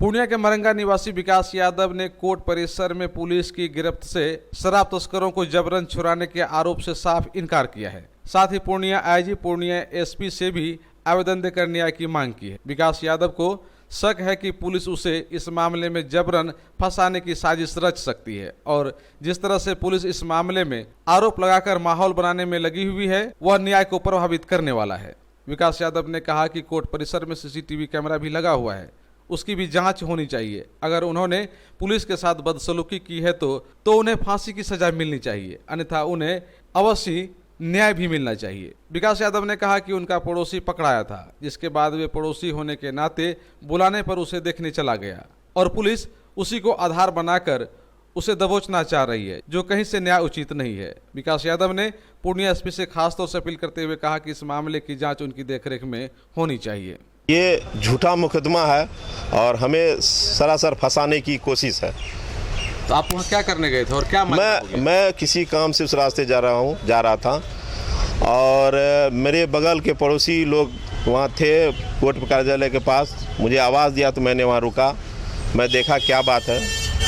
पूर्णिया के मरंगा निवासी विकास यादव ने कोर्ट परिसर में पुलिस की गिरफ्त से शराब तस्करों को जबरन छुड़ाने के आरोप से साफ इनकार किया है। साथ ही पूर्णिया आईजी पूर्णिया एसपी से भी आवेदन देकर न्याय की मांग की है। विकास यादव को शक है कि पुलिस उसे इस मामले में जबरन फंसाने की साजिश रच सकती है और जिस तरह से पुलिस इस मामले में आरोप लगाकर माहौल बनाने में लगी हुई है वह न्याय को प्रभावित करने वाला है। विकास यादव ने कहा कि कोर्ट परिसर में सीसीटीवी कैमरा भी लगा हुआ है, उसकी भी जांच होनी चाहिए। अगर उन्होंने पुलिस के साथ बदसलूकी की है तो उन्हें फांसी की सजा मिलनी चाहिए, अन्यथा उन्हें अवश्य न्याय भी मिलना चाहिए। विकास यादव ने कहा कि उनका पड़ोसी पकड़ाया था, जिसके बाद वे पड़ोसी होने के नाते बुलाने पर उसे देखने चला गया और पुलिस उसी को आधार बनाकर उसे दबोचना चाह रही है, जो कहीं से न्याय उचित नहीं है। विकास यादव ने पूर्णिया एसपी से खासतौर से अपील करते हुए कहा कि इस मामले की जांच उनकी देखरेख में होनी चाहिए। ये झूठा मुकदमा है और हमें सरासर फंसाने की कोशिश है। तो आप वहाँ क्या करने गए थे और क्या मैं किसी काम से उस रास्ते जा रहा था और मेरे बगल के पड़ोसी लोग वहाँ थे कोर्ट कार्यालय के पास। मुझे आवाज़ दिया तो मैंने वहाँ रुका, मैं देखा क्या बात है।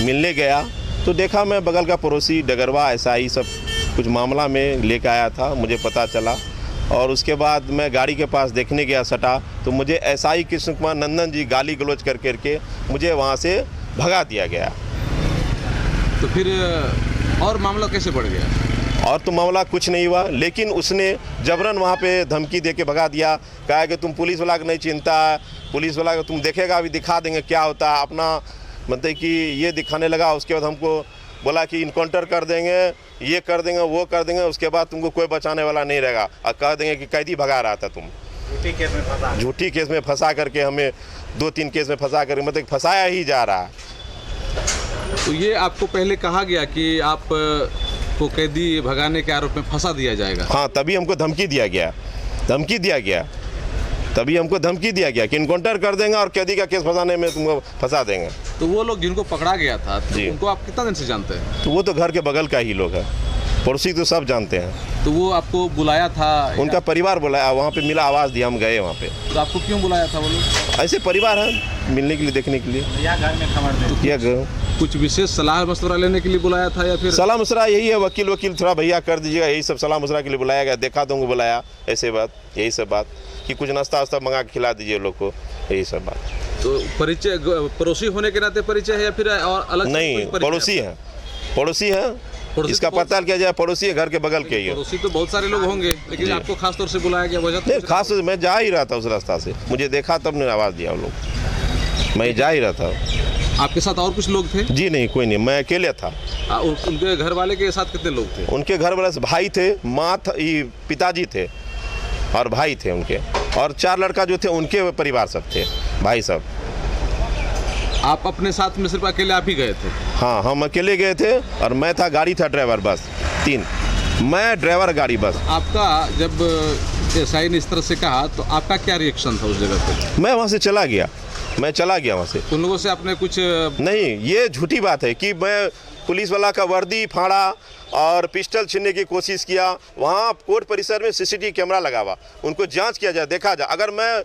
मिलने गया तो देखा मैं बगल का पड़ोसी डगरवा एसआई सब कुछ मामला में लेकर आया था, मुझे पता चला। और उसके बाद मैं गाड़ी के पास देखने गया सटा तो मुझे एसआई कृष्ण कुमार नंदन जी गाली गलौज करके मुझे वहाँ से भगा दिया गया। तो फिर और मामला कैसे बढ़ गया? और तो मामला कुछ नहीं हुआ, लेकिन उसने जबरन वहाँ पे धमकी दे के भगा दिया। कहा कि तुम पुलिस वाला की नहीं चिंता है, पुलिस वाला को तुम देखेगा अभी दिखा देंगे क्या होता है। अपना मतलब कि ये दिखाने लगा। उसके बाद हमको बोला कि इनकाउंटर कर देंगे, ये कर देंगे, वो कर देंगे, उसके बाद तुमको कोई बचाने वाला नहीं रहेगा और कह देंगे कि कैदी भगा रहा था तुम। झूठी केस में फंसा करके हमें 2-3 केस में फंसा करके मतलब फंसाया ही जा रहा है। तो ये आपको पहले कहा गया कि आप को कैदी भगाने के आरोप में फंसा दिया जाएगा? हाँ, तभी हमको धमकी दिया गया कि इनकाउंटर कर देंगे और कैदी का केस फंसाने में तुमको फंसा देंगे। तो वो लोग जिनको पकड़ा गया था तो उनको आप कितना दिन से जानते हैं? तो वो तो घर के बगल का ही लोग है, पड़ोसी तो सब जानते हैं। तो वो आपको बुलाया था? उनका परिवार बुलाया, वहाँ पे मिला, आवाज़ दिया, हम गए वहाँ पे। तो आपको क्यों बुलाया था वो लोग? ऐसे परिवार है, मिलने के लिए, देखने के लिए। या घर में खबर कुछ विशेष सलाह मशवरा लेने के लिए बुलाया था या फिर? सलाह मशवरा यही है, वकील थोड़ा भैया कर दीजिएगा, यही सब सलाह मशवरा के लिए बुलाया गया। देखा दूँगा बुलाया, ऐसे बात, यही सब बात कि कुछ नाश्ता वास्ता मंगा के खिला दीजिए लोग को, यही सब बात। तो परिचय पड़ोसी होने के नाते परिचय है या फिर और अलग? नहीं, पड़ोसी है, इसका पता किया जाए। पड़ोसी है, घर के बगल के ही है। पड़ोसी तो बहुत सारे लोग होंगे, लेकिन आपको खास तौर से बुलाया गया वजह? नहीं, खास मैं जा ही रहा था उस रास्ता से, मुझे देखा तब ने आवाज़ दिया वो लोग, मैं जा ही रहा था। आपके साथ और कुछ लोग थे? जी नहीं, कोई नहीं, मैं अकेले था। उनके घर वाले के साथ कितने लोग थे? उनके घर वाले भाई थे, माँ पिताजी थे और भाई थे उनके, और 4 लड़का जो थे उनके परिवार सब थे, भाई सब। आप अपने साथ में सिर्फ अकेले आप ही गए थे? हाँ, हम अकेले गए थे और मैं था, गाड़ी था, ड्राइवर बस 3, मैं ड्राइवर गाड़ी बस। आपका जब एसआई ने इस तरह से कहा तो आपका क्या रिएक्शन था उस जगह पे? मैं वहाँ से चला गया वहाँ से। उन लोगों से आपने कुछ नहीं, ये झूठी बात है कि मैं पुलिस वाला का वर्दी फाड़ा और पिस्टल छीनने की कोशिश किया। वहाँ कोर्ट परिसर में सीसीटीवी कैमरा लगा हुआ, उनको जांच किया जाए, देखा जाए। अगर मैं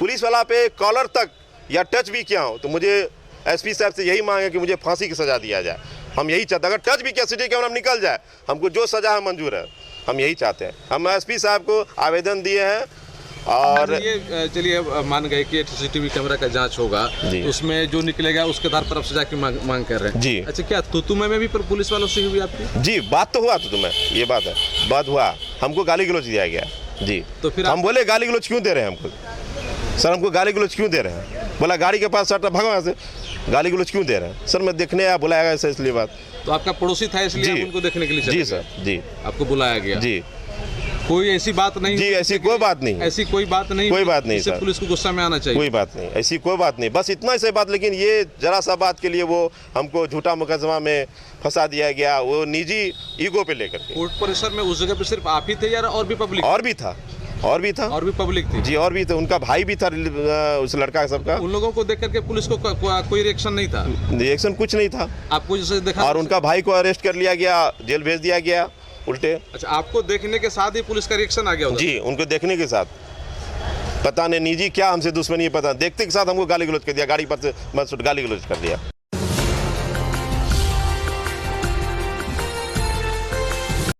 पुलिस वाला पे कॉलर तक या टच भी किया हूँ तो मुझे एसपी साहब से यही मांग है कि मुझे फांसी की सज़ा दिया जाए। हम यही चाहते हैं, अगर टच भी किया सीसीटीवी कैमरा में निकल जाए, हमको जो सज़ा है मंजूर है, हम यही चाहते हैं। हम एसपी साहब को आवेदन दिए हैं और ये चलिए मान गए कि सीसीटीवी कैमरा का जांच होगा, उसमें जो निकलेगा उसके आधार पर आप सजा की मांग कर रहे हैं जी। अच्छा, क्या तुतुमे में भी पुलिस वालों से हुई आपकी? जी, बात तो हुआ तुतुमे, ये बात है, बात हुआ। हमको गाली गलौज दिया गया जी। तो फिर हम बोले गाली गलौज क्यों दे रहे हैं हमको? सर, हमको गाली गलौज क्यों दे रहे हैं? बोला गाड़ी के पास सर भगवान से गाली गलौज क्यों दे रहे हैं? सर, मैं देखने आया, बुलाया गया इसलिए बात। तो आपका पड़ोसी था इसलिए आप उनको देखने के लिए? जी सर, जी, आपको बुलाया गया जी। कोई ऐसी बात नहीं? जी, ऐसी कोई बात नहीं, ऐसी कोई बात नहीं सर। पुलिस को गुस्सा में आना चाहिए? कोई बात नहीं, ऐसी कोई बात नहीं, बस इतना से बात। लेकिन ये जरा सा बात के लिए वो हमको झूठा मुकदमा में फंसा दिया गया, वो निजी ईगो पे लेकर के। कोर्ट परिसर में उस जगह पे सिर्फ आप ही थे या और भी पब्लिक? और भी था और भी पब्लिक थी जी, और भी था। उनका भाई भी था, उस लड़का सबका। उन लोगों को देख करके पुलिस को कोई रिएक्शन नहीं था? रिएक्शन कुछ नहीं था, आपको जैसे देखा। और उनका भाई को अरेस्ट कर लिया गया, जेल भेज दिया गया उल्टे। अच्छा, आपको देखने के साथ ही पुलिस का रिएक्शन आ गया? जी, उनको देखने के साथ। पता नहीं निजी क्या हमसे दुश्मनी है, पता देखते के साथ हमको गाली गलौज कर दिया, गाड़ी पर से बस गाली गलौज कर दिया।